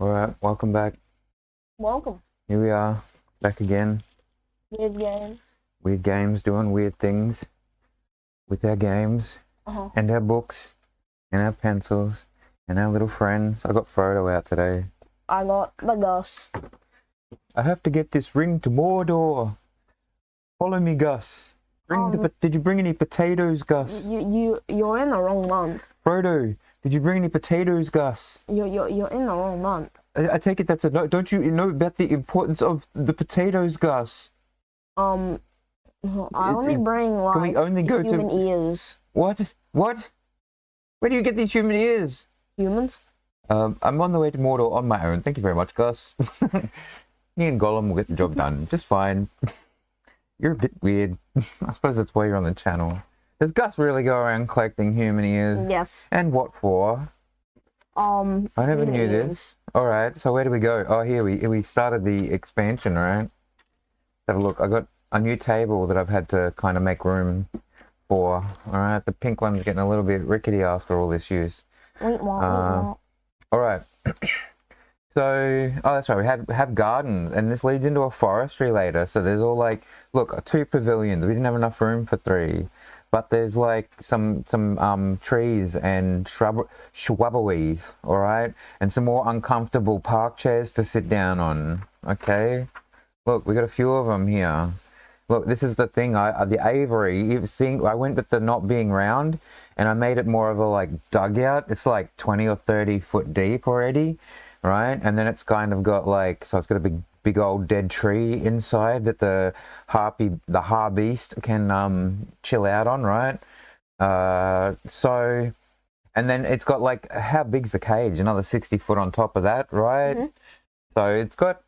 Alright, welcome back. Welcome. Here we are, back again. Weird games. Weird games, doing weird things with our games and our books and our pencils and our little friends. I got Frodo out today. I got the Gus. I have to get this ring to Mordor. Follow me, Gus. Did you bring any potatoes, Gus? You're in the wrong month. Frodo, did you bring any potatoes, Gus? You're in the wrong month. I take it that's a no. Don't you know about the importance of the potatoes, Gus? I only bring like can we only go human ears. What? What? Where do you get these human ears? Humans? I'm on the way to Mordor on my own. Thank you very much, Gus. Me and Gollum will get the job done just fine. You're a bit weird. I suppose that's why you're on the channel. Does Gus really go around collecting human ears? Yes. And what for? I never knew this. Alright, so where do we go? Oh, here we started the expansion, right? Have a look. I got a new table that I've had to kind of make room for. Alright, the pink one's getting a little bit rickety after all this use. Alright. So, oh, that's right, we have gardens, and this leads into a forestry later. So there's all like, look, 2 pavilions. We didn't have enough room for 3. But there's like some trees and shrubberies, all right? And some more uncomfortable park chairs to sit down on, okay? Look, we got a few of them here. Look, this is the thing, the aviary, you've seen, I went with the not being round, and I made it more of a like dugout. It's like 20 or 30 foot deep already, right? And then it's kind of got like, so it's got a big old dead tree inside that the harbeast can chill out on, right? So, and then it's got like, how big's the cage? Another 60 foot on top of that, right? So it's got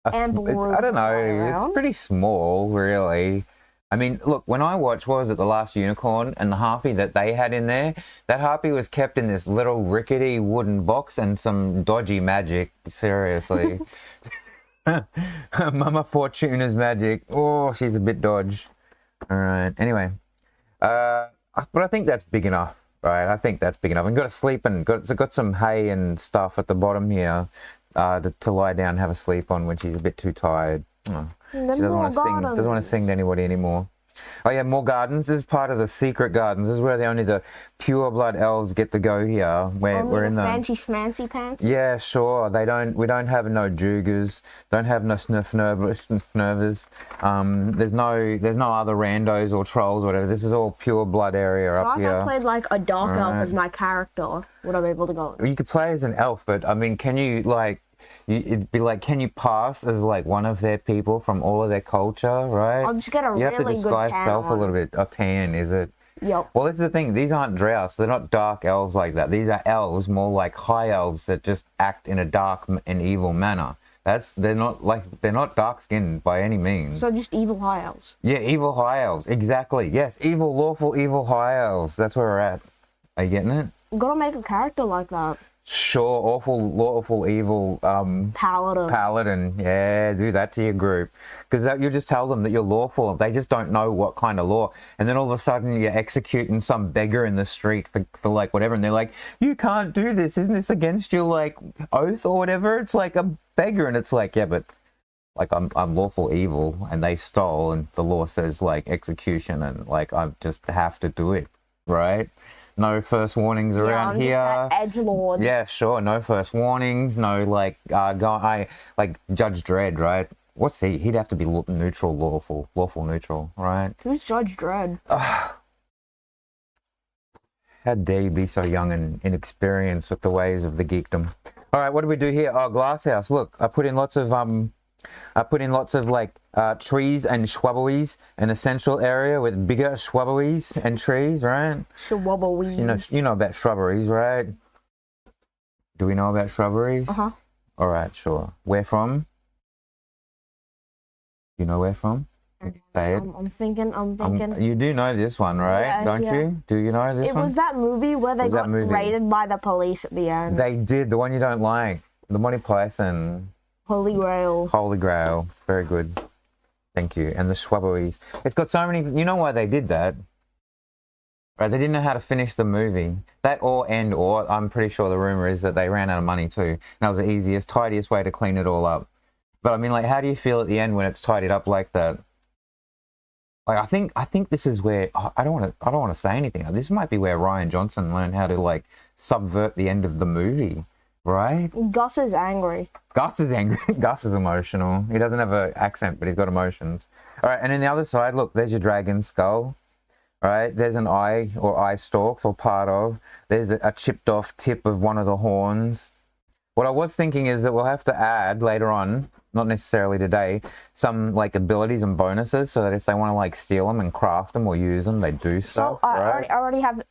I don't know, it's pretty small, really. I mean, look, when I watched, what was it, The Last Unicorn, and the harpy that they had in there, that harpy was kept in this little rickety wooden box and some dodgy magic, seriously. Mama Fortuna's magic. Oh, she's a bit dodge. All right, anyway. But I think that's big enough, right? I think that's big enough. And got to sleep and got some hay and stuff at the bottom here. To lie down and have a sleep on when she's a bit too tired. Oh, she doesn't want to sing to anybody anymore. Oh yeah, more gardens. This is part of the secret gardens. This is where only the pure blood elves get to go here. We're in the fancy schmancy pants. Yeah, sure. We don't have no Jugers. Don't have no sniffnervers. There's no other randos or trolls or whatever. This is all pure blood area up here. So if I played like a dark elf as my character, would I be able to go? You could play as an elf, but I mean, can you like? It'd be like, can you pass as like one of their people from all of their culture, right? I'll just get a really good tan. You have to disguise yourself a little bit. A tan, is it? Yep. Well, this is the thing. These aren't drows. They're not dark elves like that. These are elves, more like high elves that just act in a dark and evil manner. They're not dark skinned by any means. So just evil high elves. Yeah, evil high elves. Exactly. Yes, evil, lawful, evil high elves. That's where we're at. Are you getting it? You gotta make a character like that. Sure, awful, lawful, evil, paladin. Yeah, do that to your group, because you just tell them that you're lawful. They just don't know what kind of law, and then all of a sudden you're executing some beggar in the street for like whatever, and they're like, "You can't do this. Isn't this against your like oath or whatever?" It's like a beggar, and it's like, yeah, but like I'm lawful evil, and they stole, and the law says like execution, and like I just have to do it, right? No first warnings around here. Just that edgelord. Yeah, sure. No first warnings. No like like Judge Dredd, right? What's he? He'd have to be neutral, lawful neutral, right? Who's Judge Dredd? How dare you be so young and inexperienced with the ways of the geekdom? All right, what do we do here? Oh, glass house. Look, I put in lots of like trees and shrubberies, an essential area with bigger shrubberies and trees, right? Shrubberies. You know about shrubberies, right? Do we know about shrubberies? Uh-huh. All right, sure. Where from? You know where from? Say it. I'm thinking. You do know this one, right? Yeah, Don't you? Do you know this one? It was that movie where they got raided by the police at the end. They did. The one you don't like. The Monty Python. Holy Grail. Holy Grail. Very good. Thank you. And the shrubberies. It's got so many... You know why they did that? Right, they didn't know how to finish the movie. That or I'm pretty sure the rumor is that they ran out of money too. And that was the easiest, tidiest way to clean it all up. But I mean, like, how do you feel at the end when it's tidied up like that? Like, I think this is where I don't want to say anything. This might be where Rian Johnson learned how to like subvert the end of the movie, right? Gus is angry. Gus is angry. Gus is emotional. He doesn't have an accent, but he's got emotions. All right, and on the other side, look, there's your dragon skull. Right, there's an eye or eye stalks or part of. There's a chipped off tip of one of the horns. What I was thinking is that we'll have to add later on, not necessarily today, some like abilities and bonuses so that if they want to like steal them and craft them or use them, they do So stuff. Right? I already have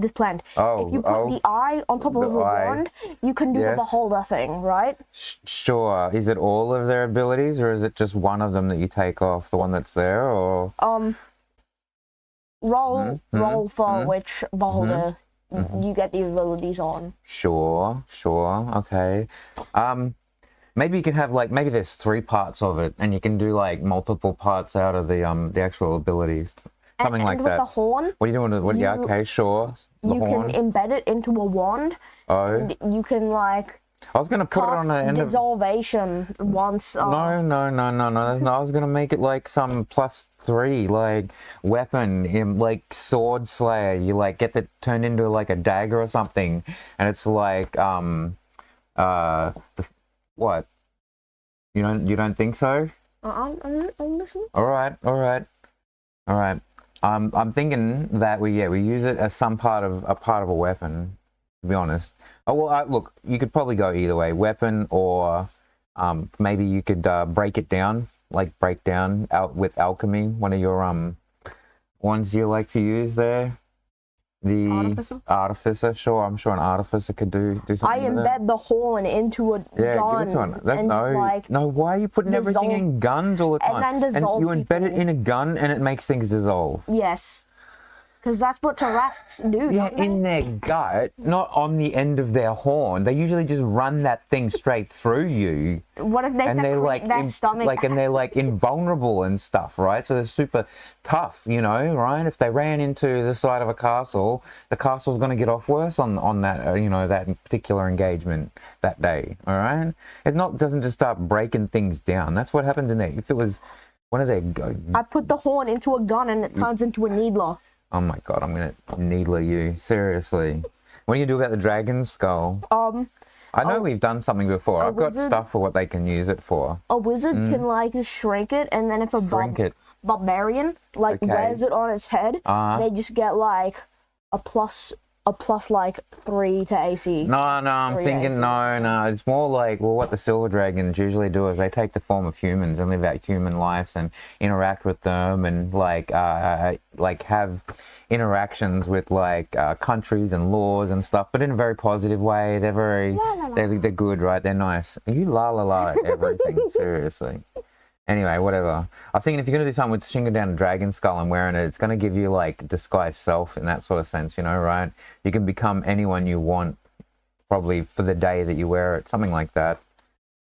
this planned. Oh, if you put the eye on top of the wand, you can do the beholder thing, right? Sure. Is it all of their abilities or is it just one of them that you take off, the one that's there, or? Roll for which beholder you get the abilities on. Sure, okay. Maybe you can have like, maybe there's 3 parts of it and you can do like multiple parts out of the actual abilities. Something like that. And with the horn, what are you doing with it? Yeah, okay, sure. You can embed it into a wand. Oh. And you can like I was going to put it on the end of... Dissolvation once... No. I was going to make it like some +3, like, weapon, in like, sword slayer. You, like, get it turned into, like, a dagger or something. And it's like, what? You don't think so? I'm listening. All right. I'm thinking that we use it as a part of a weapon, to be honest. Oh, well, look, you could probably go either way, weapon or maybe you could break it down, like break down out with alchemy, one of your ones you like to use there. The artificer, sure. I'm sure an artificer could do something. I embed the horn into a gun. Give it to no, why are you putting everything in guns all the time? And then dissolve you embed it in a gun and it makes things dissolve. Yes. Because that's what Tarrasques do. Yeah, in their gut, not on the end of their horn. They usually just run that thing straight through you. What if they secrete their stomach? And they're like invulnerable and stuff, right? So they're super tough, right? If they ran into the side of a castle, the castle's going to get off worse on that, that particular engagement that day, all right? It doesn't just start breaking things down. That's what happened in there. If it was one of their... I put the horn into a gun and it turns into a needler. Oh my god, I'm gonna needler you. Seriously. What do you do about the dragon skull? I know we've done something before. I've got stuff for what they can use it for. A wizard can like shrink it, and then if a barbarian wears it on its head, they just get like a plus like 3 to AC. No, I'm thinking no. It's more like, well, what the silver dragons usually do is they take the form of humans and live out human lives and interact with them and like have interactions with like countries and laws and stuff, but in a very positive way. They're very they're good, right? They're nice. You la at everything. Seriously. Anyway, whatever. I was thinking if you're going to do something with shingling down a dragon skull and wearing it, it's going to give you, like, disguised self in that sort of sense, right? You can become anyone you want, probably, for the day that you wear it. Something like that.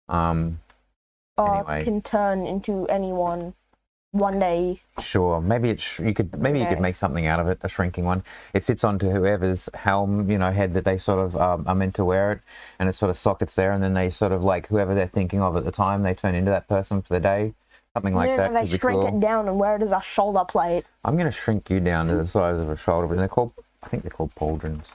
Anyway. Can turn into anyone one day. Sure. Maybe you could make something out of it, a shrinking one. It fits onto whoever's helm, head that they sort of are meant to wear it, and it sort of sockets there, and then they sort of like whoever they're thinking of at the time, they turn into that person for the day. Something like that. And they shrink it down and wear it as a shoulder plate. I'm gonna shrink you down to the size of a shoulder, but I think they're called pauldrons.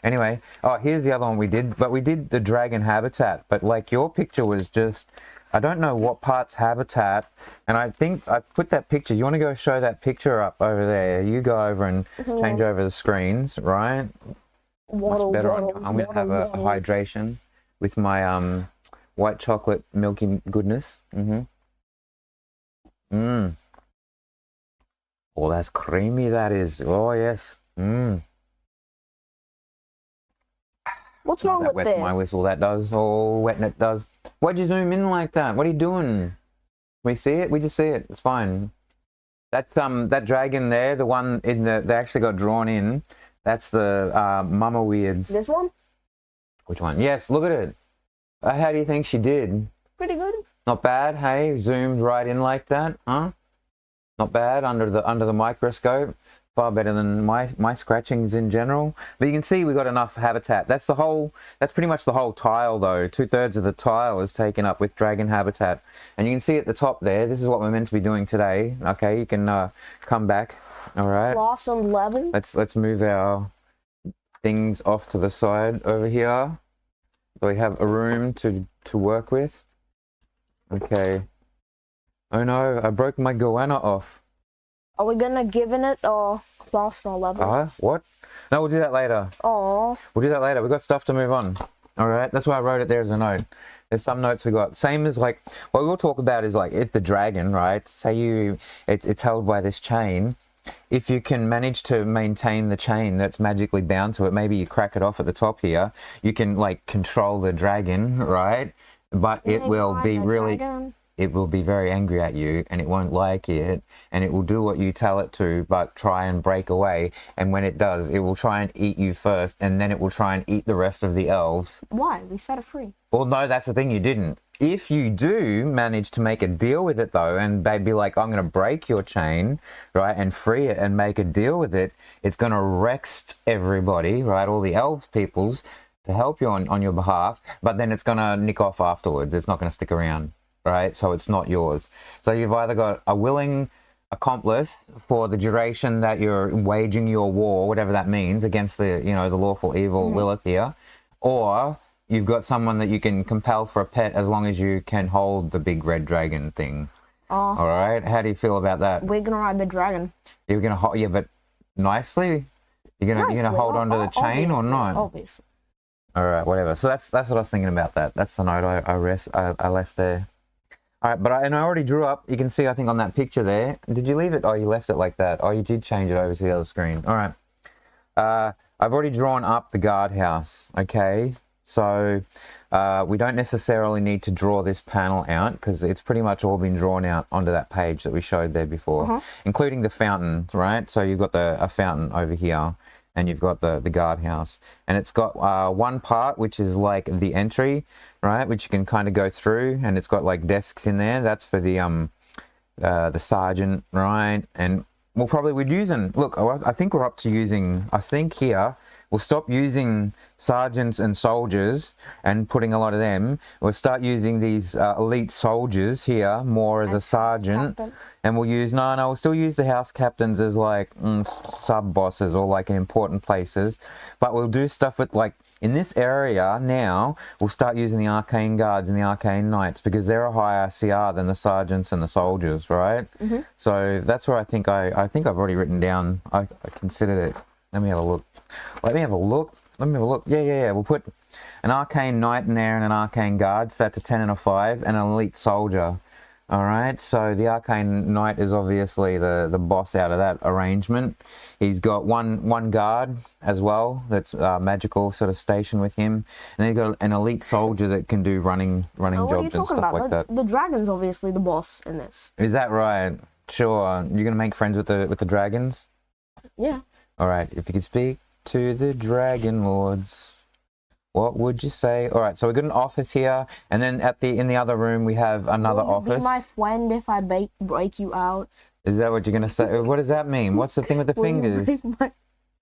Anyway, here's the other one we did, but we did the dragon habitat, but like your picture was just, I don't know what part's habitat, and I think I put that picture. You want to go show that picture up over there? You go over and change over the screens, right? Much better. I'm going to have a hydration with my white chocolate milky goodness. Oh, that's creamy, that is. Oh, yes. What's wrong with this? My whistle, that does. Oh, wetting it does. Why'd you zoom in like that? What are you doing? We see it? We just see it. It's fine. That's that dragon there, the one in they actually got drawn in. That's the Mama Weirds. This one? Which one? Yes, look at it. How do you think she did? Pretty good. Not bad, hey? Zoomed right in like that, huh? Not bad under the microscope. far better than my scratchings in general. But you can see we got enough habitat. That's pretty much the whole tile though. 2/3 of the tile is taken up with dragon habitat. And you can see at the top there, this is what we're meant to be doing today. Okay, you can come back. All right. Blossom level. Let's move our things off to the side over here. So we have a room to work with. Okay. Oh no, I broke my goanna off. Are we gonna give it or Blossom level? What? No, we'll do that later. Oh. We'll do that later. We've got stuff to move on. All right. That's why I wrote it there as a note. There's some notes we got. Same as like, what we'll talk about is like if the dragon, right? Say it's held by this chain. If you can manage to maintain the chain that's magically bound to it, maybe you crack it off at the top here, you can like control the dragon, right? But it will be it will be very angry at you and it won't like it and it will do what you tell it to, but try and break away. And when it does, it will try and eat you first and then it will try and eat the rest of the elves. Why? We set it free. Well, no, that's the thing, you didn't. If you do manage to make a deal with it though, and they'd be like, I'm going to break your chain, right, and free it and make a deal with it, it's going to rext everybody, right, all the elf peoples to help you on your behalf, but then it's going to nick off afterwards. It's not going to stick around, right? So it's not yours. So you've either got a willing accomplice for the duration that you're waging your war, whatever that means, against the, you know, the lawful evil Lilith here, or you've got someone that you can compel for a pet as long as you can hold the big red dragon thing. All right. How do you feel about that? We're gonna ride the dragon. You're gonna hold, yeah, but nicely. You're gonna hold onto the chain or not? Obviously. All right, whatever. So that's what I was thinking about that. That's the note I left there. All right, but I already drew up. You can see, I think, on that picture there. Did you leave it? Oh, you left it like that. Oh, you did change it over to the other screen. All right. I've already drawn up the guardhouse. Okay. So we don't necessarily need to draw this panel out because it's pretty much all been drawn out onto that page that we showed there before, including the fountain, right? So you've got a fountain over here and you've got the guardhouse. And it's got one part which is like the entry, right, which you can kind of go through, and it's got like desks in there. That's for the sergeant, right? And we're using, look, I think we're up to using, I think here, we'll stop using sergeants and soldiers and putting a lot of them. We'll start using these elite soldiers here more as a sergeant. And we'll use, we'll still use the house captains as like sub-bosses or like in important places. But we'll do stuff with like, in this area now, we'll start using the arcane guards and the arcane knights because they're a higher CR than the sergeants and the soldiers, right? So that's where I think I've already written down, I considered it. Let me have a look. Let me have a look. Yeah. We'll put an arcane knight in there and an arcane guard. So that's a 10 and a 5 and an elite soldier. All right. So the arcane knight is obviously the boss out of that arrangement. He's got one guard as well. That's magical sort of station with him. And then he's got an elite soldier that can do running jobs and stuff like that. The dragon's obviously the boss in this. Is that right? Sure. You're gonna make friends with the dragons? Yeah. All right. If you could speak to the dragon lords, what would you say? All right, so we've got an office here, and then in the other room we have another office. Be my friend if I break you out. Is that what you're gonna say? What does that mean? What's the thing with the fingers?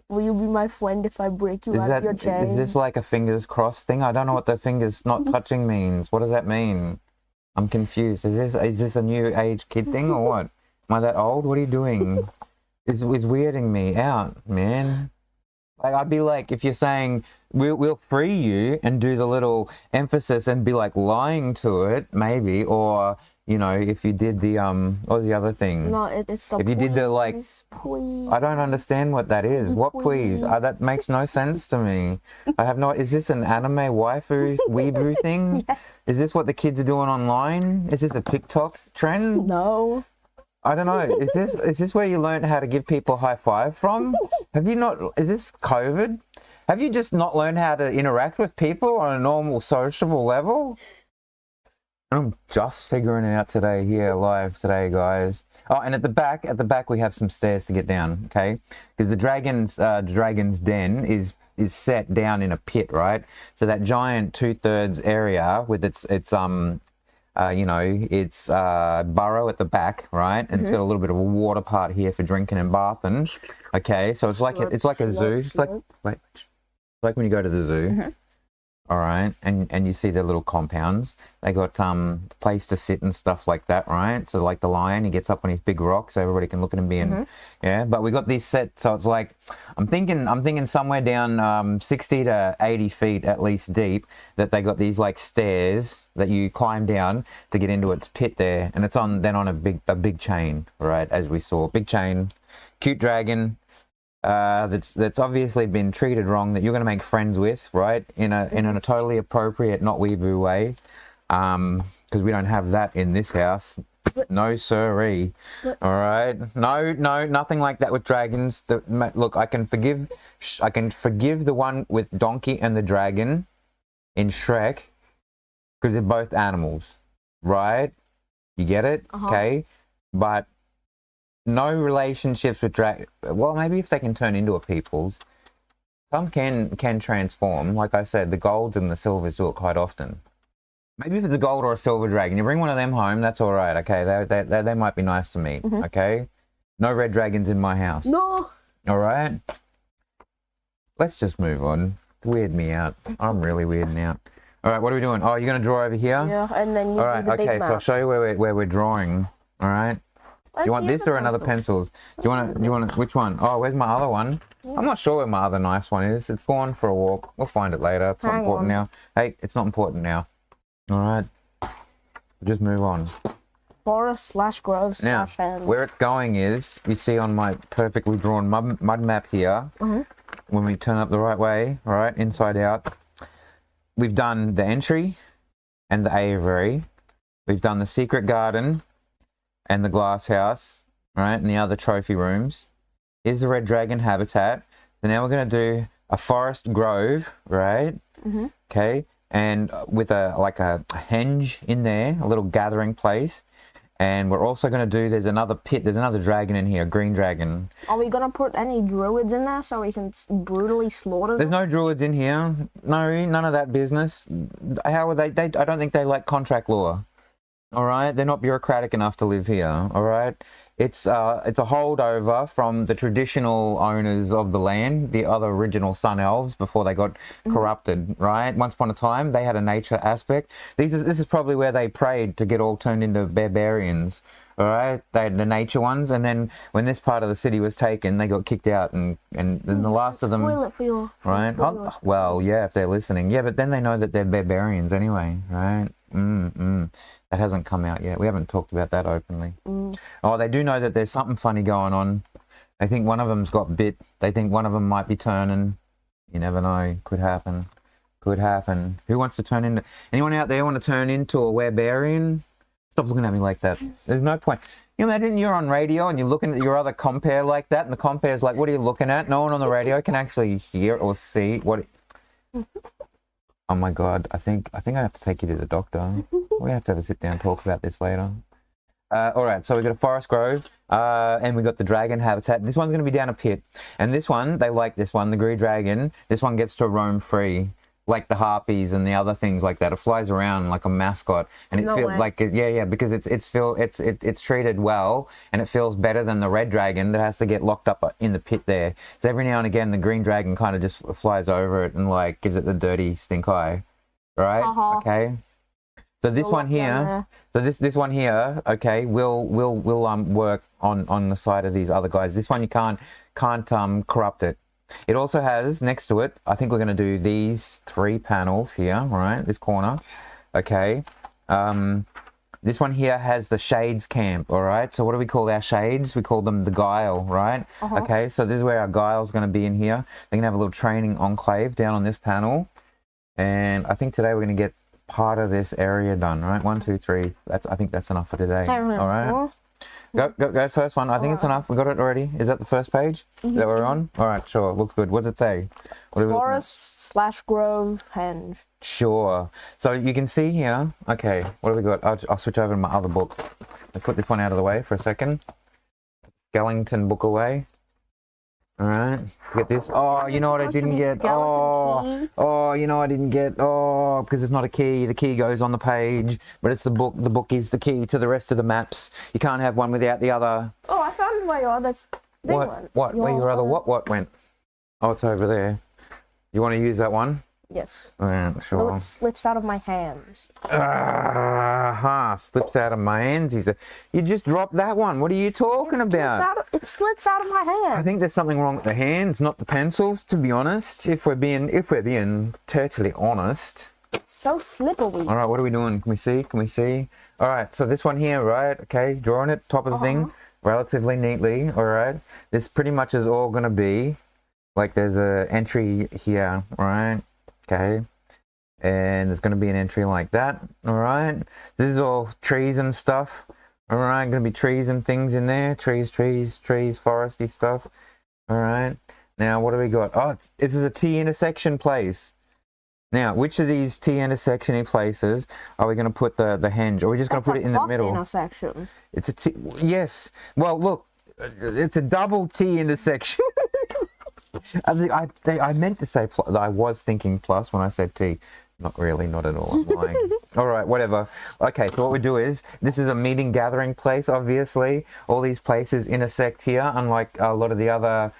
Will you be my friend if I break you out of your chains? Is this like a fingers crossed thing? I don't know what the fingers not touching means. What does that mean? I'm confused. Is this a new age kid thing or what? Am I that old? What are you doing? It's weirding me out, man. Like, I'd be like, if you're saying we'll free you and do the little emphasis and be like lying to it, maybe, or you know, if you did the what was the other thing? No, it's the. If you did the like, please. I don't understand what that is. What please? That makes no sense to me. I have no. Is this an anime waifu weeaboo thing? Yeah. Is this what the kids are doing online? Is this a TikTok trend? No. I don't know. Is this where you learned how to give people a high five from? Have you not? Is this COVID? Have you just not learned how to interact with people on a normal sociable level? I'm just figuring it out today here live today, guys. Oh, and at the back we have some stairs to get down. Okay, because the dragon's den is set down in a pit, right? So that giant 2/3 area with its you know, it's burrow at the back, right? And it's got a little bit of a water part here for drinking and bathing. Okay, so it's like it's like a zoo. It's like like when you go to the zoo. All right, and you see their little compounds. They got place to sit and stuff like that, right? So like the lion, he gets up on his big rock, so everybody can look at him being, yeah. But we got these set, so it's like I'm thinking somewhere down 60 to 80 feet at least deep. That they got these like stairs that you climb down to get into its pit there, and it's on a big chain, right? As we saw, big chain, cute dragon. That's obviously been treated wrong, that you're going to make friends with, right? In a totally appropriate, not weeaboo way, because we don't have that in this house. No siree. All right, no, nothing like that with dragons. Look, I can forgive the one with Donkey and the dragon in Shrek, because they're both animals, right? You get it, okay? But no relationships with well, maybe if they can turn into a people's. Some can transform. Like I said, the golds and the silvers do it quite often. Maybe if it's a gold or a silver dragon, you bring one of them home, that's all right, okay? They might be nice to meet, okay? No red dragons in my house. No. All right? Let's just move on. Weird me out. I'm really weirding out. All right, what are we doing? Oh, you're going to draw over here? Yeah, and then you all right, do the big map. So I'll show you where we're drawing, all right? Do you want this or another pencils? Do you want which one? Oh, where's my other one? I'm not sure where my other nice one is. It's gone for a walk. We'll find it later. It's not important now. Hey, it's not important now. All right. Just move on. Forest/grove/ Now, where it's going is, you see on my perfectly drawn mud map here, when we turn up the right way, all right, inside out, we've done the entry and the aviary. We've done the secret garden and the glass house, right, and the other trophy rooms. Here's the red dragon habitat. So now we're going to do a forest grove, right? Okay, and with a henge in there, a little gathering place. And we're also going to do, there's another pit, there's another dragon in here, green dragon. Are we going to put any druids in there so we can brutally slaughter them? There's no druids in here. No, none of that business. How are they I don't think they like contract law. All right, they're not bureaucratic enough to live here. All right, it's a holdover from the traditional owners of the land, the other original Sun Elves, before they got corrupted. Right, once upon a time they had a nature aspect. This is probably where they prayed to get all turned into barbarians. All right, they had the nature ones, and then when this part of the city was taken, they got kicked out, and then the last of them. Right? Well, yeah, if they're listening, yeah, but then they know that they're barbarians anyway, right? That hasn't come out yet. We haven't talked about that openly. Oh, they do know that there's something funny going on. They think one of them's got bit. They think one of them might be turning. You never know. Could happen. Could happen. Who wants to turn into... Anyone out there want to turn into a werebarian? Stop looking at me like that. There's no point. You imagine you're on radio and you're looking at your other compare like that, and the compare's like, what are you looking at? No one on the radio can actually hear or see what... Oh my God, I think I have to take you to the doctor. We have to have a sit down and talk about this later. All right, so we've got a forest grove, and we've got the dragon habitat. This one's going to be down a pit. And this one, they like this one, the green dragon. This one gets to roam free, like the harpies and the other things like that. It flies around like a mascot, and it feels like because it's treated well, and it feels better than the red dragon that has to get locked up in the pit there. So every now and again, the green dragon kind of just flies over it and like gives it the dirty stink eye, right? Okay. So this one here, this one here, okay, will work on the side of these other guys. This one you can't corrupt it. It also has, next to it, I think we're going to do these 3 panels here, right? This corner, okay. This one here has the Shades Camp, all right? So what do we call our Shades? We call them the Guile, right? Okay, so this is where our Guile's going to be in here. They're going to have a little training enclave down on this panel. And I think today we're going to get part of this area done, right? 1, 2, 3. I think that's enough for today, all right? Go first one. I think it's enough. We got it already. Is that the first page that we're on? All right, sure. Looks good. What does it say? Forest/grove henge. Sure. So you can see here. Okay, what have we got? I'll switch over to my other book. Let's put this one out of the way for a second. Skellington book away. All right, get this. Oh, you know what I didn't get? Oh, you know I didn't get? Oh, because it's not a key. The key goes on the page, but it's the book. The book is the key to the rest of the maps. You can't have one without the other. Oh, I found where your other thing went. What? Where your other what went? Oh, it's over there. You want to use that one? Yes. Sure. Oh, it slips out of my hands. Slips out of my hands. He said, "You just dropped that one. What are you talking about?" It slips out of my hands. I think there's something wrong with the hands, not the pencils. To be honest, if we're being totally honest. It's so slippery. All right, what are we doing? Can we see? Can we see? All right, so this one here, right? Okay, drawing it top of the thing relatively neatly. All right, this pretty much is all gonna be like there's a entry here, right? Okay, and there's going to be an entry like that. All right, this is all trees and stuff. All right, going to be trees and things in there. Trees, foresty stuff. All right, now what do we got? Oh, this is a T intersection place. Now, which of these T intersection places are we going to put the henge? Or are we just going to put it in the middle? Intersection. It's a T. Yes. Well, look, it's a double T intersection. I meant to say I was thinking plus when I said T. Not really, not at all. I'm lying. All right, whatever. Okay, so what we do is, this is a meeting gathering place, obviously. All these places intersect here, unlike a lot of the other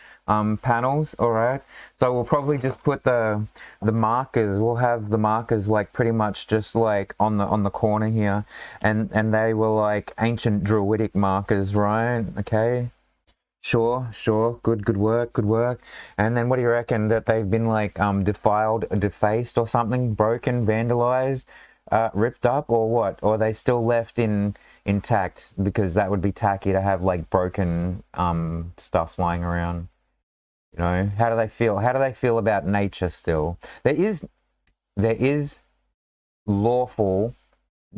panels, all right? So we'll probably just put the markers. We'll have the markers like pretty much just like on the corner here. And they were like ancient druidic markers, right? Okay. Sure. Good work. And then what do you reckon, that they've been like defiled, defaced or something, broken, vandalized, ripped up, or what? Or are they still left intact? Because that would be tacky to have like broken stuff lying around. You know, how do they feel? How do they feel about nature still? There is lawful,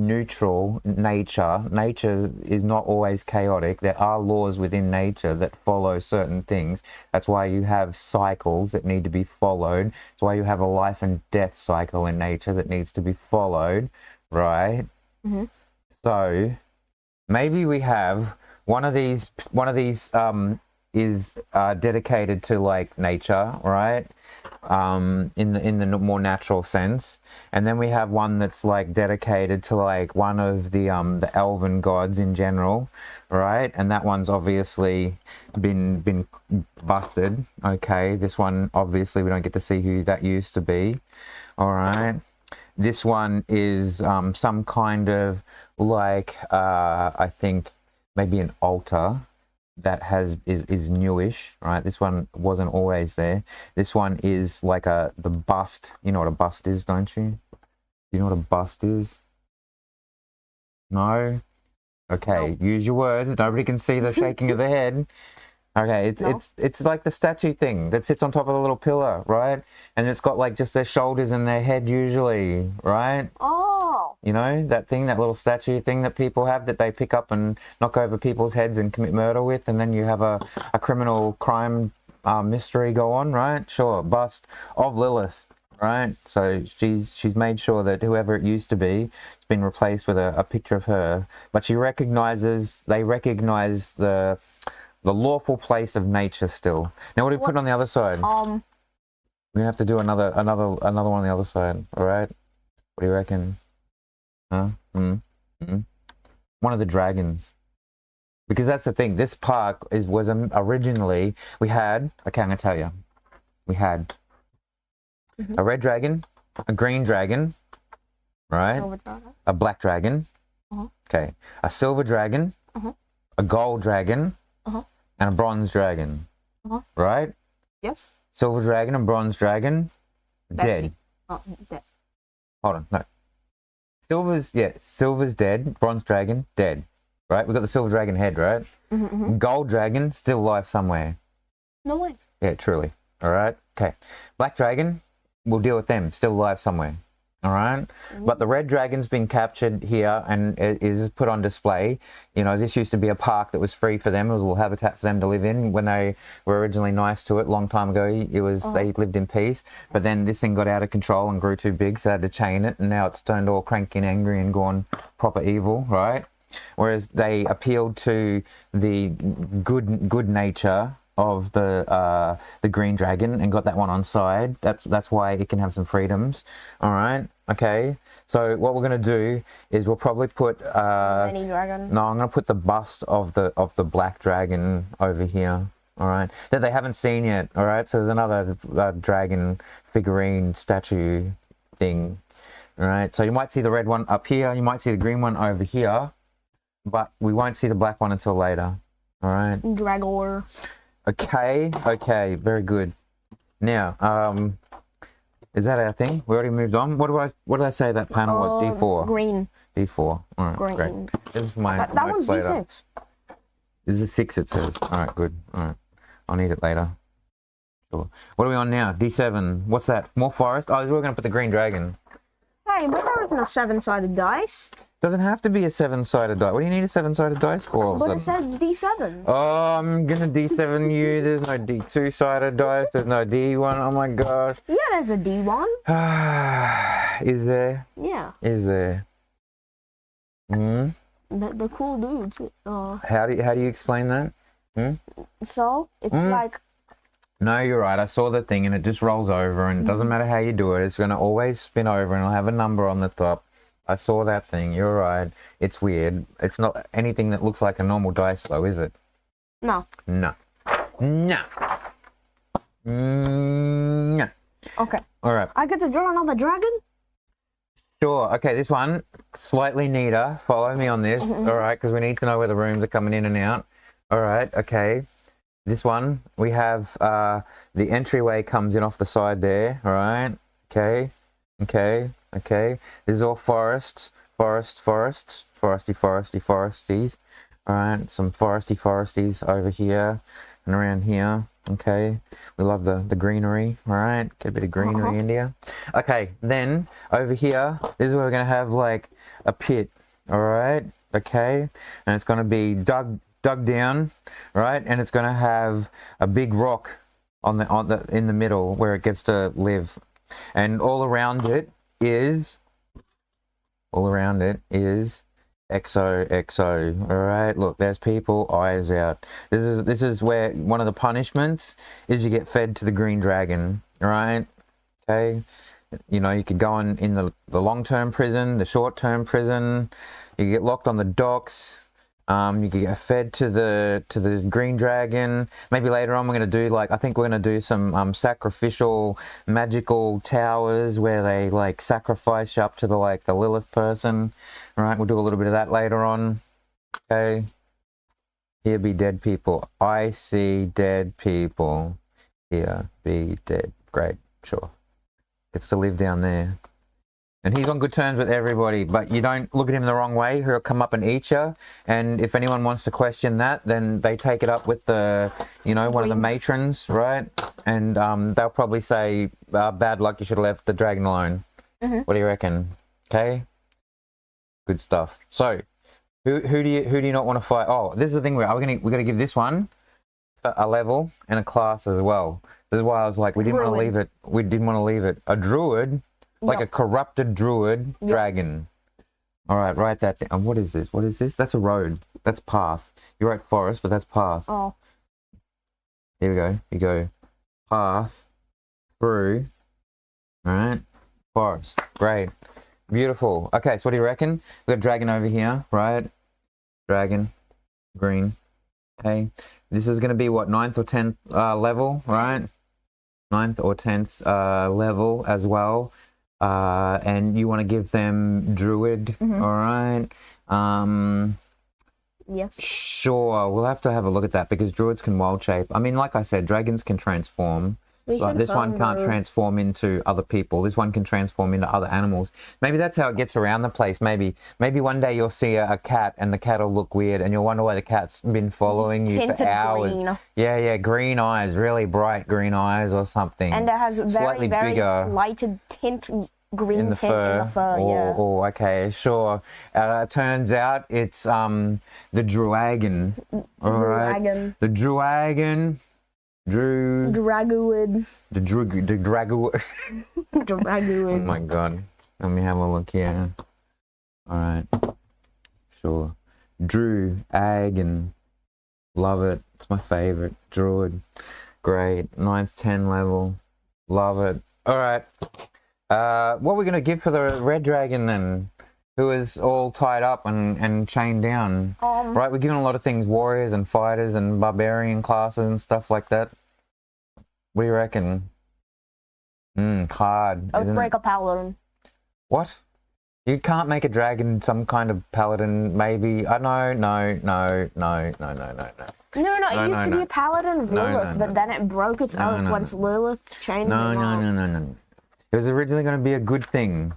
neutral nature. Nature is not always chaotic. There are laws within nature that follow certain things. That's why you have cycles that need to be followed. That's why you have a life and death cycle in nature that needs to be followed, right? Mm-hmm. So maybe we have one of these is dedicated to like nature, right? In the more natural sense, and then we have one that's like dedicated to like one of the Elven gods in general, right? And that one's obviously been busted. Okay, this one obviously we don't get to see who that used to be. All right, this one is some kind of like I think maybe an altar that is newish, right? This one wasn't always there. This one is like the bust. You know what a bust is, don't you? You know what a bust is? No? Okay, no. Use your words. Nobody can see the shaking of the head. Okay, it's like the statue thing that sits on top of the little pillar, right? And it's got like just their shoulders and their head usually, right? Oh. You know, that thing, that little statue thing that people have that they pick up and knock over people's heads and commit murder with, and then you have a criminal crime mystery go on, right? Sure, bust of Lilith, right? So she's made sure that whoever it used to be, it's been replaced with a picture of her. But they recognize the lawful place of nature still. Now what do we put on the other side? We're gonna have to do another one on the other side, all right? What do you reckon? Huh? One of the dragons. Because that's the thing, this park was originally, we had, okay, I'm gonna tell you, we had a red dragon, a green dragon, right? A black dragon, okay, a silver dragon, a gold dragon, and a bronze dragon, right? Yes. Silver dragon and bronze dragon, dead. Dead. Hold on, no. Silver's dead, bronze dragon, dead. Right? We've got the silver dragon head, right? Gold dragon, still alive somewhere. No way. Yeah, truly. All right? Okay. Black dragon, we'll deal with them, still alive somewhere. All right? But the red dragon's been captured here and is put on display. You know, this used to be a park that was free for them. It was a little habitat for them to live in when they were originally nice to it. Long time ago, it was they lived in peace. But then this thing got out of control and grew too big, so they had to chain it. And now it's turned all cranky and angry and gone proper evil, right? Whereas they appealed to the good nature of the green dragon and got that one on side. That's why it can have some freedoms. All right. Okay. So what we're gonna do is we'll probably put mini dragon. No, I'm gonna put the bust of the black dragon over here. All right, that they haven't seen yet. All right, so there's another dragon figurine statue thing. All right, so you might see the red one up here, you might see the green one over here, but we won't see the black one until later. All right. Dragor. Okay, okay, very good. Now, is that our thing? We already moved on. What did I say that panel was? D4. Green. D4. All right, green. Great. This is my that one's later. D6. This is 6, it says. All right, good. All right, I'll need it later. Sure. What are we on now? D7. What's that? More forest? Oh, we're going to put the green dragon. Hey, but there isn't a 7-sided dice. Doesn't have to be a 7-sided die. What do you need a 7-sided dice for? But it says D7. Oh, I'm gonna D7 you. There's no D2-sided dice. There's no D1. Oh my gosh. Yeah, there's a D1. Is there? Yeah. Is there? Hmm. The cool dudes. How do you explain that? Hmm? So it's like. No, you're right. I saw the thing and it just rolls over, and it doesn't matter how you do it. It's gonna always spin over and it'll have a number on the top. I saw that thing. You're right. It's weird. It's not anything that looks like a normal dice, though, is it? No. No. No. No. Okay. All right. I get to draw another dragon? Sure. Okay, this one, slightly neater. Follow me on this. All right, because we need to know where the rooms are coming in and out. All right, okay. This one, we have the entryway comes in off the side there. All right. Okay. Okay. Okay. This is all forests. Forests. Foresties. All right. Some foresties over here and around here. Okay. We love the greenery. All right. Get a bit of greenery in here. Okay. Then over here, this is where we're going to have like a pit. All right. Okay. And it's going to be dug down, right? And it's going to have a big rock in the middle where it gets to live. And all around it is XO. All right, look, there's people, eyes out. This is where one of the punishments is you get fed to the green dragon. All right, okay. You know, you could go in the long-term prison, the short-term prison. You get locked on the docks. You can get fed to the green dragon. Maybe later on we're going to do I think we're going to do some sacrificial magical towers where they like sacrifice you up to the Lilith person. All right, we'll do a little bit of that later on. Okay. Here be dead people. I see dead people. Here be dead. Great, sure. Gets to live down there. And he's on good terms with everybody, but you don't look at him the wrong way. He'll come up and eat you. And if anyone wants to question that, then they take it up with one of the matrons, right? And they'll probably say, bad luck, you should have left the dragon alone. What do you reckon? Okay? Good stuff. So, who do you not want to fight? Oh, this is the thing we're going to give this one a level and a class as well. This is why I was like, we didn't want to leave it. We didn't want to leave it. A druid. Like a corrupted druid dragon. All right, write that down. What is this? What is this? That's a road. That's path. You wrote forest, but that's path. Oh. Here we go. You go path through. All right. Forest. Great. Beautiful. Okay, so what do you reckon? We've got dragon over here, right? Dragon. Green. Okay. This is going to be what, 9th or 10th level, right? 9th or 10th level as well. And you want to give them druid, all right? Yes. Sure, we'll have to have a look at that because druids can wild shape. I mean, like I said, dragons can transform. But this one can't transform into other people. This one can transform into other animals. Maybe that's how it gets around the place. Maybe one day you'll see a cat and the cat will look weird and you'll wonder why the cat's been following you for hours. Green. Yeah, green eyes, really bright green eyes or something. And it has very bigger lighted tint, green in the tint fur. in the fur. Oh, okay, sure. Turns out it's the druagon. All right, the druagon. Dragoid. The Dragoid. Dragoid. Oh my god. Let me have a look here. Alright. Sure. Druagon. Love it. It's my favorite. Druid. Great. 9th, 10 level. Love it. Alright. What are we going to give for the red dragon then? Who is all tied up and chained down? Right, we're giving a lot of things. Warriors and fighters and barbarian classes and stuff like that. What do you reckon? Hard. Let's break a paladin. What? You can't make a dragon some kind of paladin, maybe. No. No, it used to be a paladin of Lilith, but then it broke its oath once Lilith changed it. No. It was originally going to be a good thing.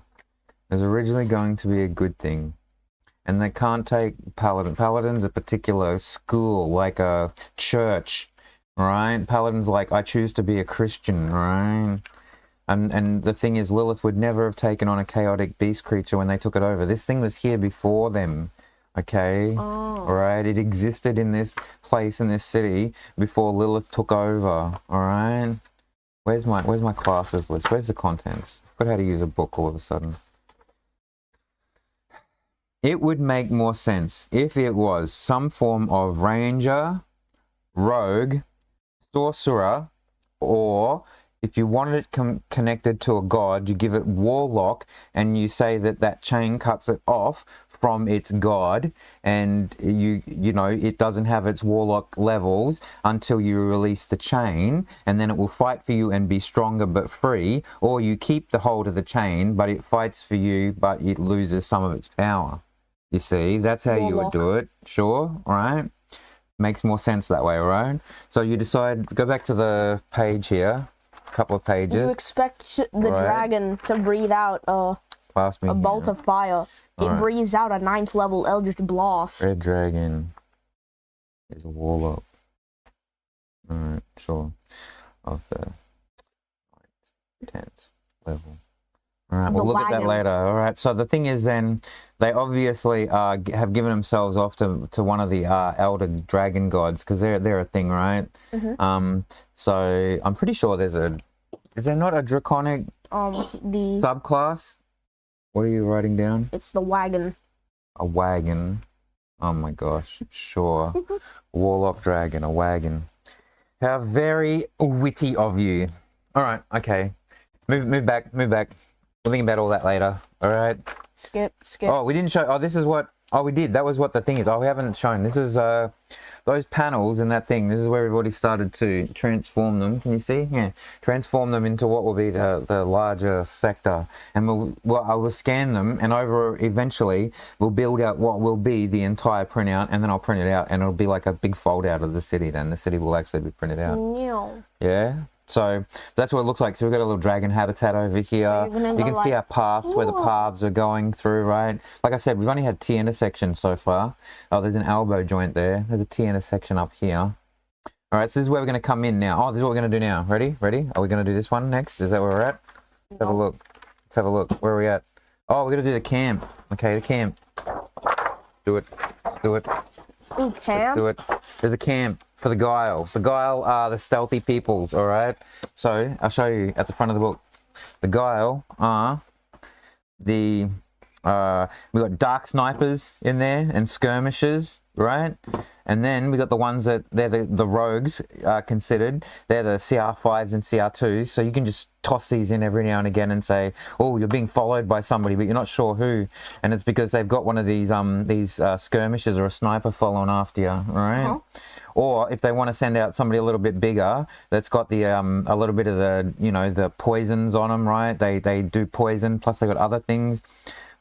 It was originally going to be a good thing. And they can't take paladin. Paladin's a particular school, like a church, right? Paladin's like, I choose to be a Christian, right? And the thing is, Lilith would never have taken on a chaotic beast creature when they took it over. This thing was here before them, okay? All right? It existed in this place, in this city, before Lilith took over, all right? Where's my classes list? Where's the contents? I forgot how to use a book all of a sudden. It would make more sense if it was some form of ranger, rogue, sorcerer, or if you wanted it connected to a god, you give it warlock, and you say that chain cuts it off from its god, and you know it doesn't have its warlock levels until you release the chain, and then it will fight for you and be stronger but free, or you keep the hold of the chain, but it fights for you, but it loses some of its power. You see, that's how you would do it. Sure, all right? Makes more sense that way, all right? So you decide, go back to the page here. Couple of pages. You expect the dragon to breathe out a bolt of fire. It breathes out a 9th level Eldritch Blast. Red dragon is a warlock. Alright, sure. Of the 10th level. Alright, we'll look at that later. Alright, so the thing is then, they obviously have given themselves off to one of the elder dragon gods, because they're a thing, right? So I'm pretty sure is there not a draconic subclass? What are you writing down? It's the wagon. A wagon. Oh my gosh, sure. Warlock dragon, a wagon. How very witty of you. Alright, okay. Move back. We'll think about all that later. Alright. Skip. Oh, we didn't show. Oh, this is what. Oh, we did. That was what the thing is. Oh, we haven't shown. This is those panels and that thing. This is where we've already started to transform them. Can you see? Yeah. Transform them into what will be the larger sector. And I will scan them, and eventually we'll build out what will be the entire printout, and then I'll print it out, and it'll be like a big fold out of the city. Then the city will actually be printed out. Yeah. So that's what it looks like. So we've got a little dragon habitat over here. So you can see our paths, where the paths are going through, right? Like I said, we've only had T intersections so far. Oh, there's an elbow joint there. There's a T intersection up here. All right, so this is where we're going to come in now. Oh, this is what we're going to do now. Ready? Are we going to do this one next? Is that where we're at? Let's have a look. Where are we at? Oh, we're going to do the camp. Okay, the camp. Do it. Camp? Do it. There's a camp for the Guile. The Guile are the stealthy peoples, all right? So I'll show you at the front of the book. The Guile are we got dark snipers in there and skirmishers, right? And then we got the ones that they're the rogues are considered. They're the CR5s and CR2s. So you can just toss these in every now and again and say, oh, you're being followed by somebody, but you're not sure who. And it's because they've got one of these skirmishers or a sniper following after you, all right? Or if they want to send out somebody a little bit bigger, that's got the a little bit of the the poisons on them, right? They do poison, plus they got other things.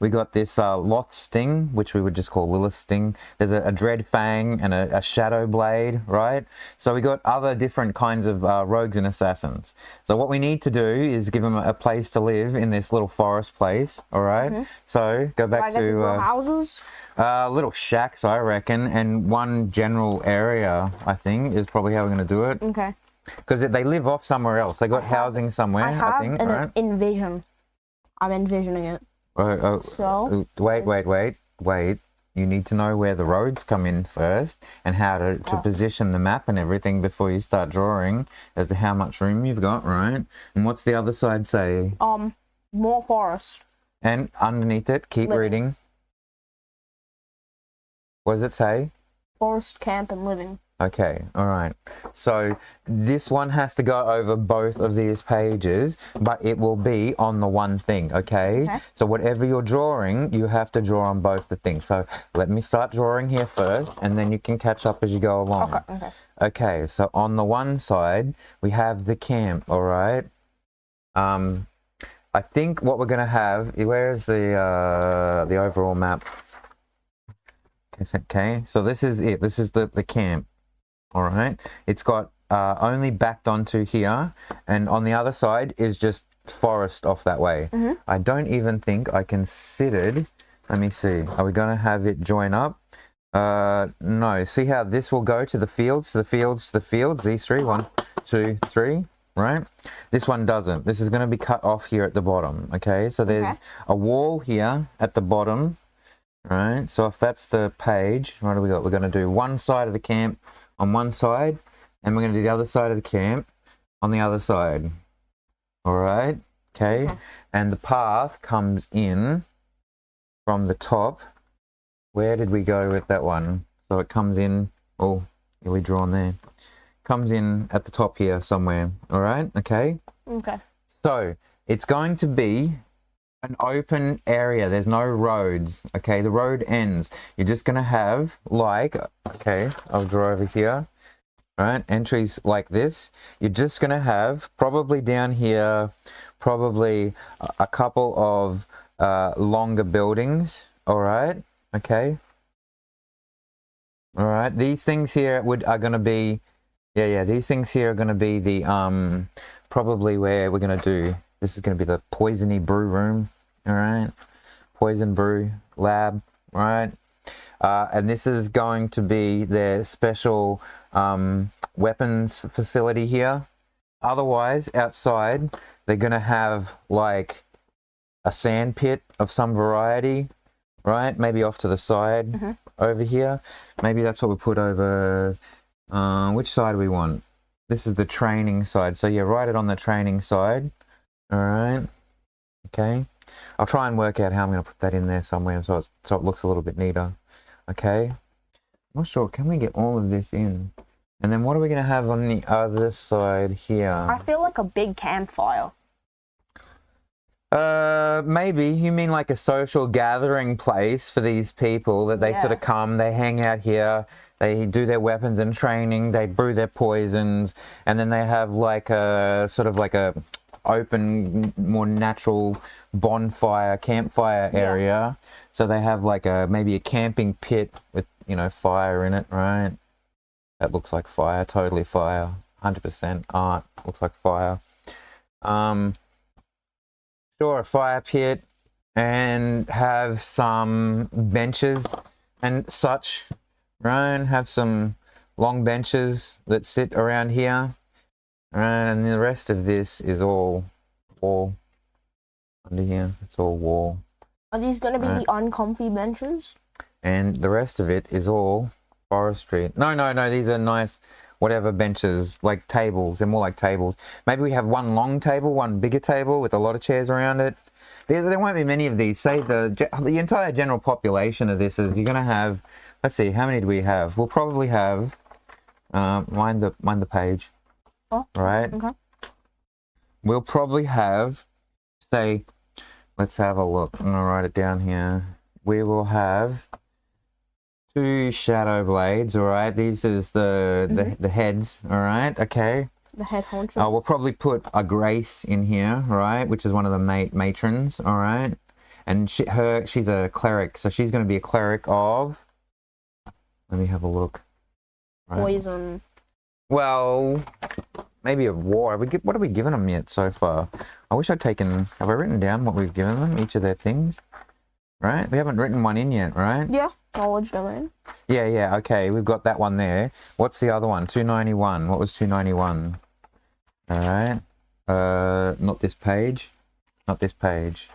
We got this Loth Sting, which we would just call Lilith Sting. There's a Dread Fang and a Shadow Blade, right? So we got other different kinds of rogues and assassins. So what we need to do is give them a place to live in this little forest place, all right? So go back to houses. Little shacks, I reckon, and one general area, I think, is probably how we're going to do it. Okay. Because they live off somewhere else. They got housing somewhere, I think, right? Envision. I'm envisioning it. So wait. You need to know where the roads come in first and how to position the map and everything before you start drawing as to how much room you've got, right? And what's the other side say? More forest. And underneath it, keep reading. What does it say? Forest, camp, and living. Okay, all right. So this one has to go over both of these pages, but it will be on the one thing, okay? So whatever you're drawing, you have to draw on both the things. So let me start drawing here first, and then you can catch up as you go along. Okay, so on the one side, we have the camp, all right? I think what we're going to have, where's the overall map? Okay, so this is it. This is the camp. All right, it's got only backed onto here, and on the other side is just forest off that way. I don't even think I considered, let me see, are we going to have it join up? No, see how this will go to the fields, these three, 1, 2, 3, right? This one doesn't. This is going to be cut off here at the bottom, okay? So there's a wall here at the bottom, right? So if that's the page, what do we got? We're going to do one side of the camp on one side, and we're going to do the other side of the camp on the other side. All right, okay. And the path comes in from the top. Where did we go with that one? So it comes in, oh, really drawn there. Comes in at the top here somewhere. All right, okay. So it's going to be an open area. There's no roads, okay? The road ends. You're just going to have like, okay, I'll draw over here, all right? Entries like this. You're just going to have probably down here, probably a couple of longer buildings, all right? Okay. All right, these things here are going to be, these things here are going to be the, probably where we're going to do, this is going to be the poisony brew room, all right? Poison brew lab, right? And this is going to be their special weapons facility here. Otherwise, outside, they're going to have like a sand pit of some variety, right? Maybe off to the side over here. Maybe that's what we put over, which side do we want? This is the training side. So yeah, write it on the training side. All right, okay. I'll try and work out how I'm going to put that in there somewhere so it looks a little bit neater. Okay, I'm not sure. Can we get all of this in? And then what are we going to have on the other side here? I feel like a big campfire. Maybe you mean like a social gathering place for these people that they sort of come, they hang out here, they do their weapons and training, they brew their poisons, and then they have like a sort of like a open, more natural bonfire, campfire area. So they have like maybe a camping pit with, you know, fire in it, right? That looks like fire, totally fire, 100% art, looks like fire. Sure, a fire pit, and have some benches and such, right? Have some long benches that sit around here, right? And the rest of this is all wall under here. It's all wall. Are these going to be the uncomfy benches? And the rest of it is all forestry. No, these are nice whatever benches, like tables. They're more like tables. Maybe we have one long table, one bigger table with a lot of chairs around it. There won't be many of these. Say the entire general population of this is, you're going to have, let's see, how many do we have? We'll probably have, mind the page, right? Okay. We'll probably have, say, let's have a look. I'm going to write it down here. We will have 2 shadow blades, all right? These is the heads, all right? Okay. The head honcho. We'll probably put a Grace in here, right? Which is one of the matrons, all right? And she's a cleric, so she's going to be a cleric of, let me have a look. Right. Poison. Well, maybe of war. What have we given them yet so far? I wish I'd taken, have I written down what we've given them, each of their things? Right? We haven't written one in yet, right? Yeah. Knowledge domain. Yeah, okay. We've got that one there. What's the other one? 291. What was 291? All right. Not this page. Not this page.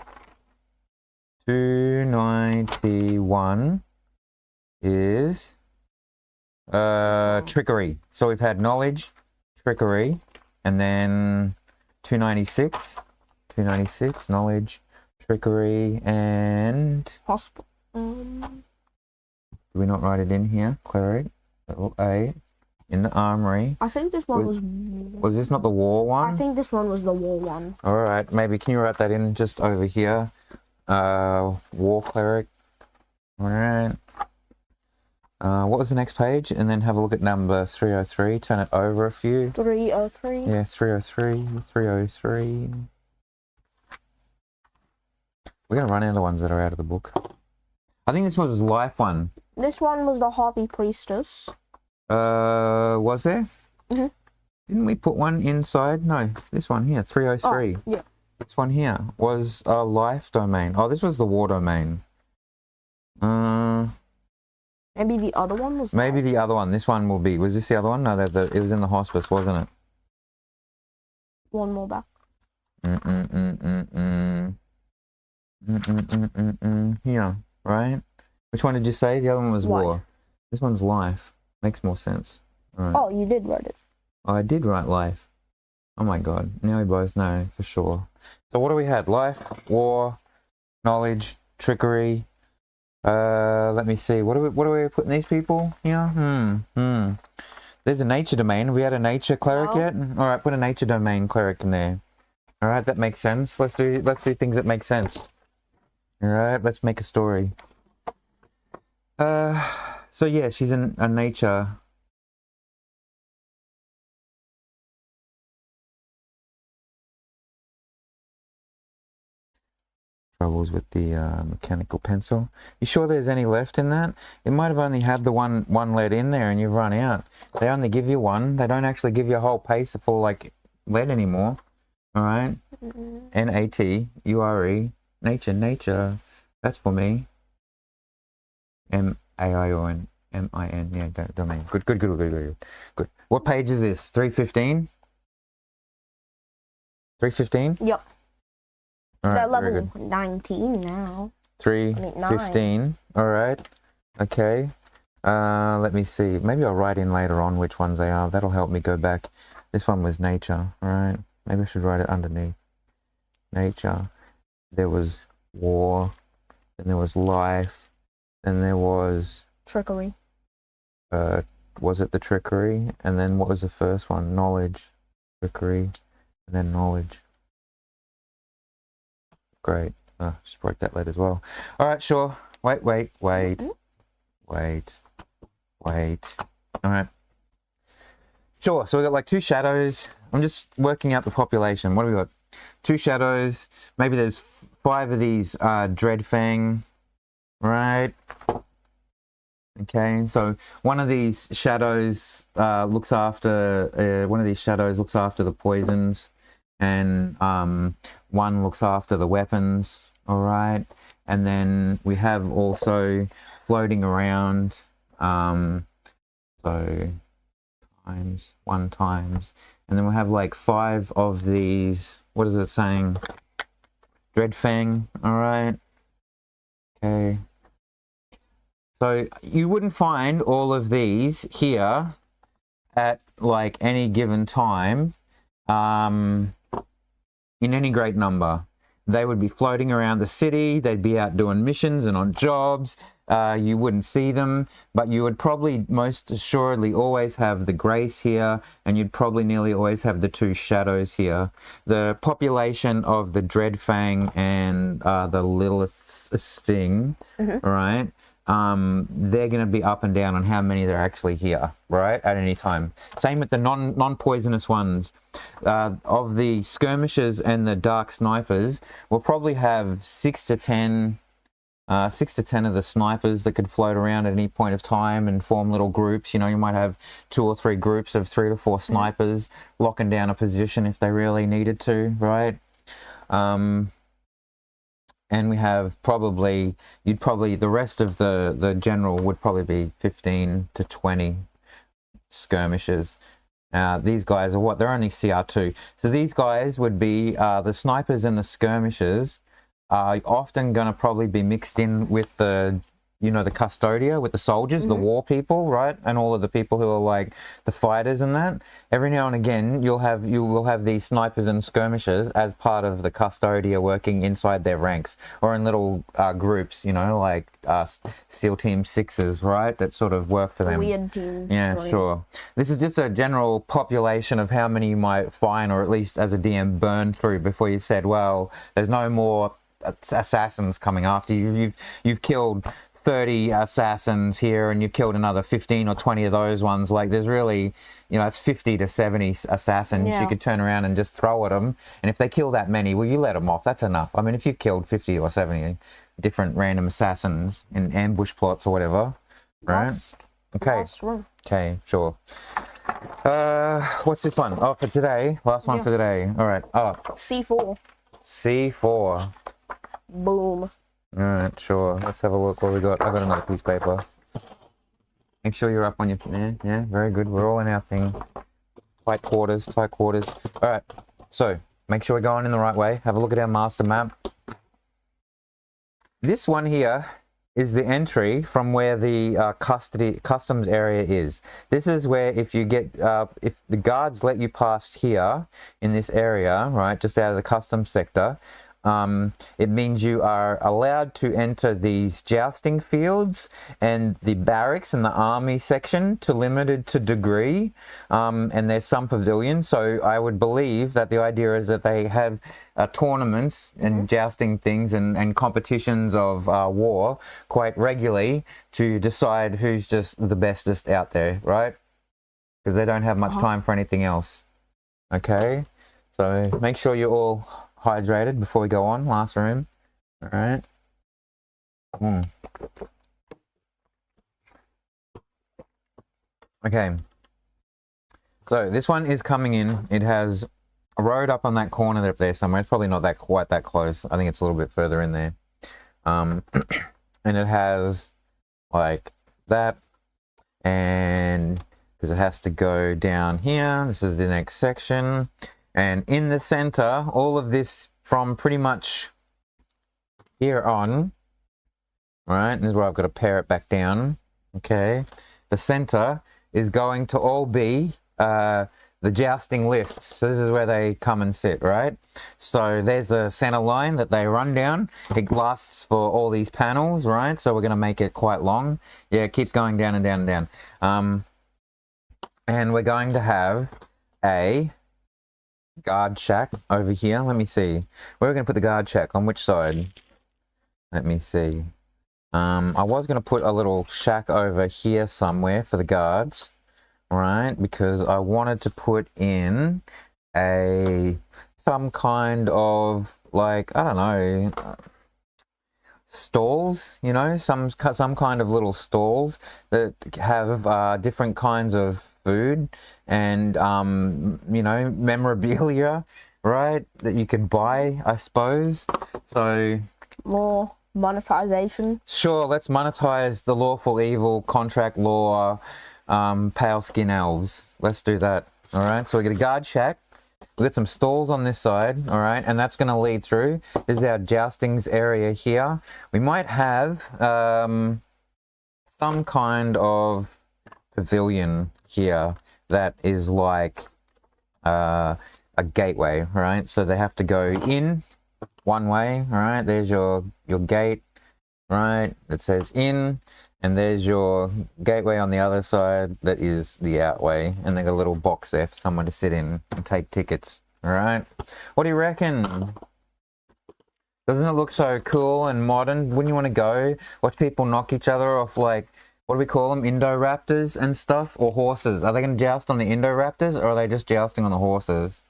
291 is trickery. So we've had knowledge, trickery, and then 296. 296, knowledge, trickery, and hospital. Do we not write it in here? Cleric, level 8. In the armory. I think this one was this not the war one? I think this one was the war one. All right, maybe can you write that in just over here? War cleric. All right. What was the next page? And then have a look at number 303. Turn it over a few. 303. Yeah, 303. 303. We're gonna run into the ones that are out of the book. I think this one was life one. This one was the Harpy Priestess. Was there? Mm-hmm. Didn't we put one inside? No, this one here, 303. Oh, yeah. This one here was a life domain. Oh, this was the war domain. Maybe the other one was. Maybe the other one. This one will be. Was this the other one? No, it was in the hospice, wasn't it? One more back. Here, right? Which one did you say? The other one was Life. war. This one's life. Makes more sense. All right. Oh, you did write it. Oh, I did write life. Oh my god. Now we both know for sure. So what do we had? Life, war, knowledge, trickery. Let me see. What are we putting these people here? There's a nature domain. We had a nature cleric yet? All right, put a nature domain cleric in there. All right, that makes sense. Let's do things that make sense. All right, let's make a story. So yeah, she's a nature. Troubles with the mechanical pencil. You sure there's any left in that? It might have only had the one lead in there and you've run out. They only give you one. They don't actually give you a whole pace full like lead anymore. All right. Nature, nature. That's for me. MAION, MIN. Yeah, domain. Good. What page is this? 315. 315. Yep. All right, they're level 19 now. 315. All right. Okay. Let me see. Maybe I'll write in later on which ones they are. That'll help me go back. This one was nature. All right. Maybe I should write it underneath. Nature. There was war. Then there was life. Then there was trickery. Was it the trickery? And then what was the first one? Knowledge, trickery, and then knowledge. Great. Just broke that lead as well. All right, sure. Wait. All right. Sure. So we got like 2 shadows. I'm just working out the population. What do we got? 2 shadows. Maybe there's 5 of these Dreadfang. Right. Okay. So one of these shadows looks after the poisons, and one looks after the weapons. All right. And then we have also floating around. So one times, and then we'll have like 5 of these. What is it saying? Dreadfang. All right. Okay. So you wouldn't find all of these here at like any given time in any great number. They would be floating around the city. They'd be out doing missions and on jobs. You wouldn't see them, but you would probably most assuredly always have the Grace here, and you'd probably nearly always have the 2 shadows here. The population of the Dreadfang and the Lilith's Sting, right? They're going to be up and down on how many they're actually here, right, at any time. Same with the non-poisonous ones. Of the skirmishers and the dark snipers, we'll probably have 6 to 10 of the snipers that could float around at any point of time and form little groups. You know, you might have 2 or 3 groups of 3 to 4 snipers locking down a position if they really needed to, right? And we have the rest of the general would probably be 15 to 20 skirmishers. These guys are what? They're only CR2. So these guys would be the snipers and the skirmishers are often going to probably be mixed in with the you know, the custodia with the soldiers, the war people, right? And all of the people who are like the fighters and that. Every now and again, you will have these snipers and skirmishers as part of the custodia working inside their ranks or in little groups, you know, like SEAL Team 6s, right? That sort of work for them. Weird team. Yeah, sure. This is just a general population of how many you might find, or at least as a DM burn through before you said, well, there's no more assassins coming after you. You've killed 30 assassins here and you've killed another 15 or 20 of those ones. Like, there's really, you know, it's 50 to 70 assassins you could turn around and just throw at them, and if they kill that many, well, you let them off. That's enough. I mean, if you've killed 50 or 70 different random assassins in ambush plots or whatever, right? Okay, sure. What's this one? Oh, for today. Last one for today. All right. Oh, C4. Boom. All right, sure. Let's have a look what we got. I got another piece of paper. Make sure you're up on your... Yeah, very good. We're all in our thing. Tight quarters. All right. So, make sure we're going in the right way. Have a look at our master map. This one here is the entry from where the customs area is. This is where if you get... if the guards let you past here in this area, right, just out of the customs sector... it means you are allowed to enter these jousting fields and the barracks and the army section to limited to degree, and there's some pavilions. So I would believe that the idea is that they have tournaments and jousting things and competitions of war quite regularly to decide who's just the bestest out there, right? Because they don't have much time for anything else. Okay, so make sure you're all hydrated before we go on. Last room. All right. Okay. So this one is coming in. It has a road up on that corner up there somewhere. It's probably not that quite that close. I think it's a little bit further in there. And it has like that, and because it has to go down here. This is the next section. And in the center, all of this from pretty much here on, right? And this is where I've got to pare it back down, okay? The center is going to all be the jousting lists. So this is where they come and sit, right? So there's the center line that they run down. It lasts for all these panels, right? So we're going to make it quite long. Yeah, it keeps going down and down and down. And we're going to have a guard shack over here. Let me see. Where are we going to put the guard shack? On which side? Let me see. I was going to put a little shack over here somewhere for the guards, right? Because I wanted to put in some kind of, like, I don't know, stalls, you know, some kind of little stalls that have different kinds of food and you know, memorabilia, right, that you can buy, I suppose. So more monetization. Sure, let's monetize the lawful evil contract law pale skin elves. Let's do that. All right, so we get a guard shack. We've got some stalls on this side, all right, and that's going to lead through. This is our joustings area here. We might have some kind of pavilion here that is like a gateway, right? So they have to go in one way, all right? There's your gate, right? That says in, and there's your gateway on the other side that is the outway, and they got a little box there for someone to sit in and take tickets, all right? What do you reckon? Doesn't it look so cool and modern? Wouldn't you want to go watch people knock each other off, like, what do we call them? Indoraptors and stuff? Or horses? Are they going to joust on the Indoraptors, or are they just jousting on the horses?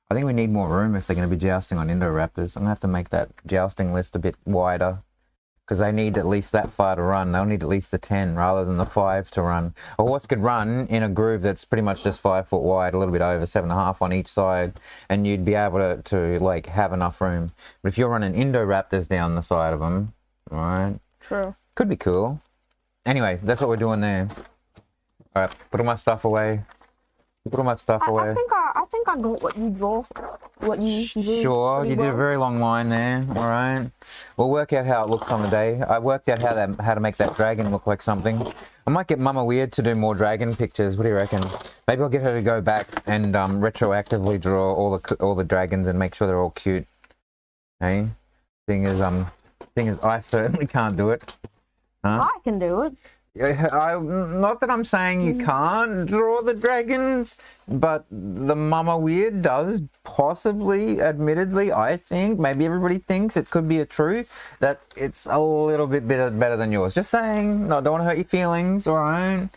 I think we need more room if they're going to be jousting on Indoraptors. I'm going to have to make that jousting list a bit wider, because they need at least that far to run. They'll need at least the 10 rather than the 5 to run. A horse could run in a groove that's pretty much just 5 foot wide, a little bit over 7.5 on each side, and you'd be able to like have enough room. But if you're running Indoraptors down the side of them, right? True. Could be cool. Anyway, that's what we're doing there. All right, put all my stuff away. Put all my stuff away. I think I got what you draw. what you usually? Sure, you did a very long line there. All right, we'll work out how it looks on the day. I worked out how to make that dragon look like something. I might get Mama Weird to do more dragon pictures. What do you reckon? Maybe I'll get her to go back and retroactively draw all the dragons and make sure they're all cute. Hey, thing is I certainly can't do it. Huh? I can do it. Not that I'm saying you can't draw the dragons, but the Mama Weird does possibly, admittedly, I think, maybe everybody thinks it could be a truth, that it's a little bit better than yours. Just saying, no, don't want to hurt your feelings, alright?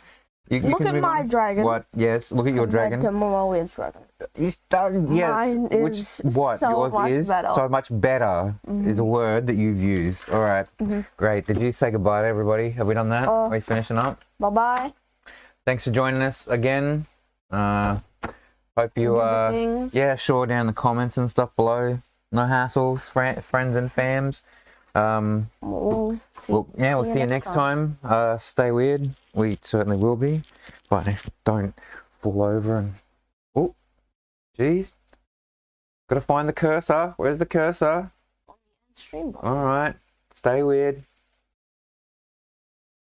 Look at my dragon. What? Yes, look at your dragon. To Mama Weird's dragon. Yes. Mine is What? So Yours much is better. so much better is a word that you've used. All right. Great. Did you say goodbye to everybody? Have we done that? Are we finishing up? Bye-bye. Thanks for joining us again. Hope you yeah, sure, down in the comments and stuff below. No hassles, friends and fams. We'll see you next time. Stay weird. We certainly will be, but don't fall over and jeez, gotta find the cursor. Where's the cursor? All right, stay weird.